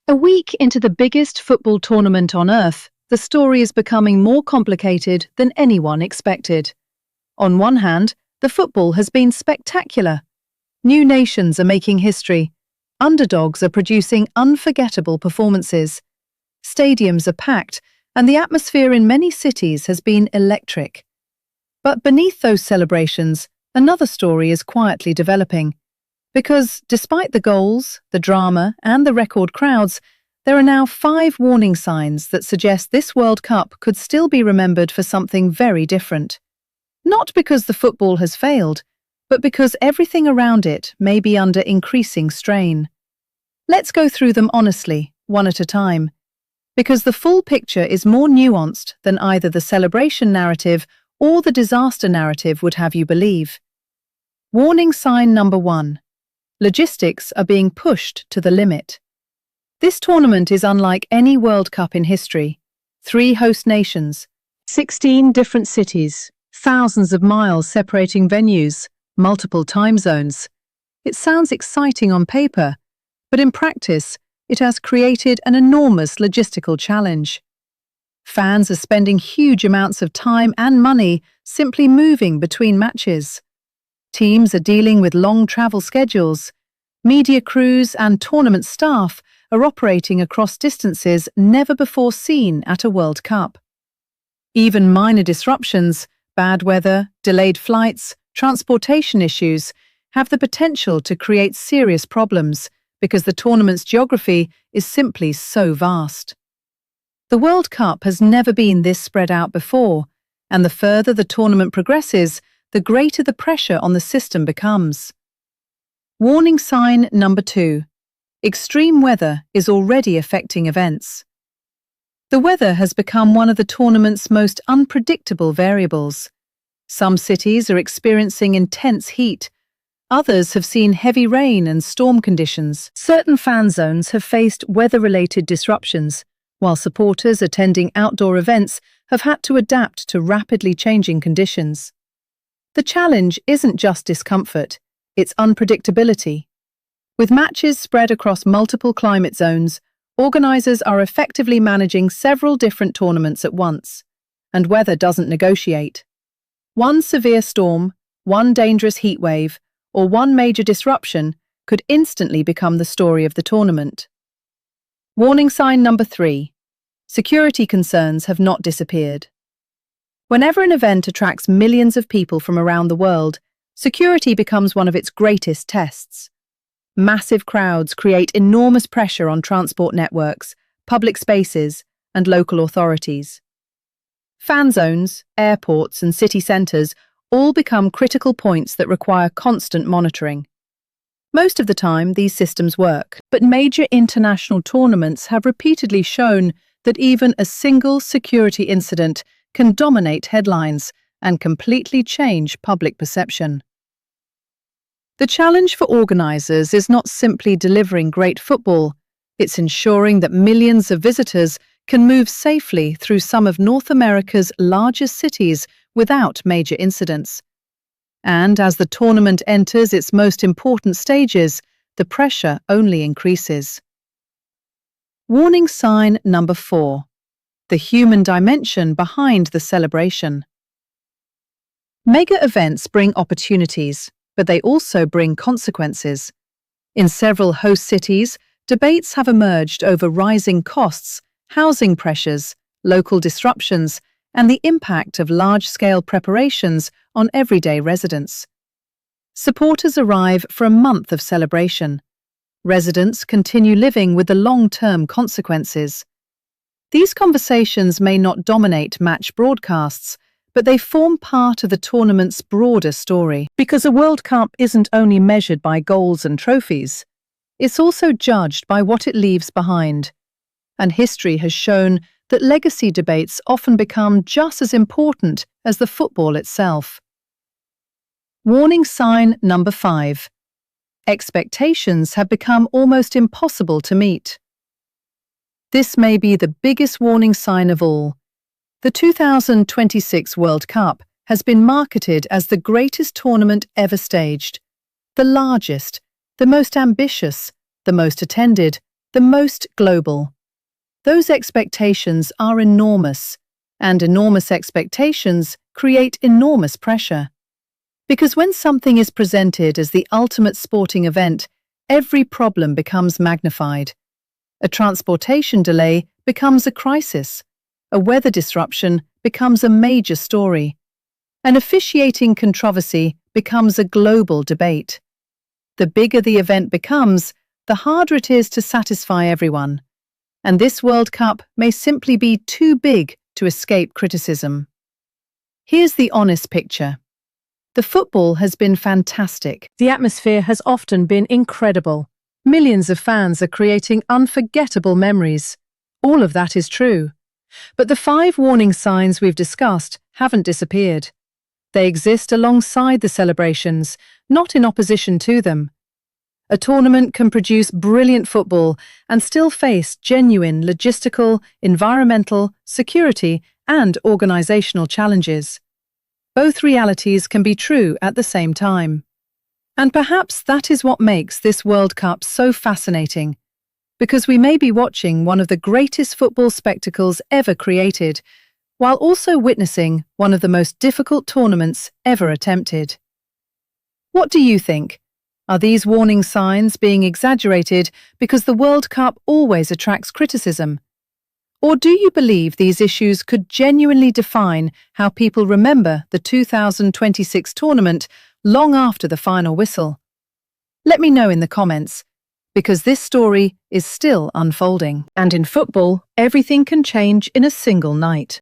A week into the biggest football tournament on earth, the story is becoming more complicated than anyone expected. On one hand, the football has been spectacular. New nations are making history. Underdogs are producing unforgettable performances. Stadiums are packed, and the atmosphere in many cities has been electric. But beneath those celebrations, another story is quietly developing. Because despite the goals, the drama, and the record crowds, there are now 5 warning signs that suggest this World Cup could still be remembered for something very different. Not because the football has failed, but because everything around it may be under increasing strain. Let's go through them honestly, one at a time, because the full picture is more nuanced than either the celebration narrative or the disaster narrative would have you believe. Warning sign number 1. Logistics are being pushed to the limit. This tournament is unlike any World Cup in history. 3 host nations, 16 different cities, thousands of miles separating venues, multiple time zones. It sounds exciting on paper, but in practice, it has created an enormous logistical challenge. Fans are spending huge amounts of time and money simply moving between matches. Teams are dealing with long travel schedules. Media crews and tournament staff are operating across distances never before seen at a World Cup. Even minor disruptions, bad weather, delayed flights, transportation issues, have the potential to create serious problems because the tournament's geography is simply so vast. The World Cup has never been this spread out before, and the further the tournament progresses, the greater the pressure on the system becomes. Warning sign number 2. Extreme weather is already affecting events. The weather has become one of the tournament's most unpredictable variables. Some cities are experiencing intense heat. Others have seen heavy rain and storm conditions. Certain fan zones have faced weather-related disruptions, while supporters attending outdoor events have had to adapt to rapidly changing conditions. The challenge isn't just discomfort, it's unpredictability. With matches spread across multiple climate zones, organisers are effectively managing several different tournaments at once, and weather doesn't negotiate. One severe storm, one dangerous heatwave, or one major disruption could instantly become the story of the tournament. Warning sign number 3. Security concerns have not disappeared. Whenever an event attracts millions of people from around the world, security becomes one of its greatest tests. Massive crowds create enormous pressure on transport networks, public spaces, and local authorities. Fan zones, airports, and city centres all become critical points that require constant monitoring. Most of the time, these systems work, but major international tournaments have repeatedly shown that even a single security incident can dominate headlines and completely change public perception. The challenge for organisers is not simply delivering great football, it's ensuring that millions of visitors can move safely through some of North America's largest cities without major incidents. And as the tournament enters its most important stages, the pressure only increases. Warning sign number 4. The human dimension behind the celebration. Mega events bring opportunities, but they also bring consequences. In several host cities, debates have emerged over rising costs, housing pressures, local disruptions, and the impact of large-scale preparations on everyday residents. Supporters arrive for a month of celebration. Residents continue living with the long-term consequences. These conversations may not dominate match broadcasts, but they form part of the tournament's broader story. Because a World Cup isn't only measured by goals and trophies, it's also judged by what it leaves behind. And history has shown that legacy debates often become just as important as the football itself. Warning sign number 5. Expectations have become almost impossible to meet. This may be the biggest warning sign of all. The 2026 World Cup has been marketed as the greatest tournament ever staged, the largest, the most ambitious, the most attended, the most global. Those expectations are enormous, and enormous expectations create enormous pressure. Because when something is presented as the ultimate sporting event, every problem becomes magnified. A transportation delay becomes a crisis. A weather disruption becomes a major story. An officiating controversy becomes a global debate. The bigger the event becomes, the harder it is to satisfy everyone. And this World Cup may simply be too big to escape criticism. Here's the honest picture. The football has been fantastic. The atmosphere has often been incredible. Millions of fans are creating unforgettable memories. All of that is true. But the 5 warning signs we've discussed haven't disappeared. They exist alongside the celebrations, not in opposition to them. A tournament can produce brilliant football and still face genuine logistical, environmental, security, and organizational challenges. Both realities can be true at the same time. And perhaps that is what makes this World Cup so fascinating, because we may be watching one of the greatest football spectacles ever created, while also witnessing one of the most difficult tournaments ever attempted. What do you think? Are these warning signs being exaggerated because the World Cup always attracts criticism? Or do you believe these issues could genuinely define how people remember the 2026 tournament long after the final whistle? Let me know in the comments, because this story is still unfolding. And in football, everything can change in a single night.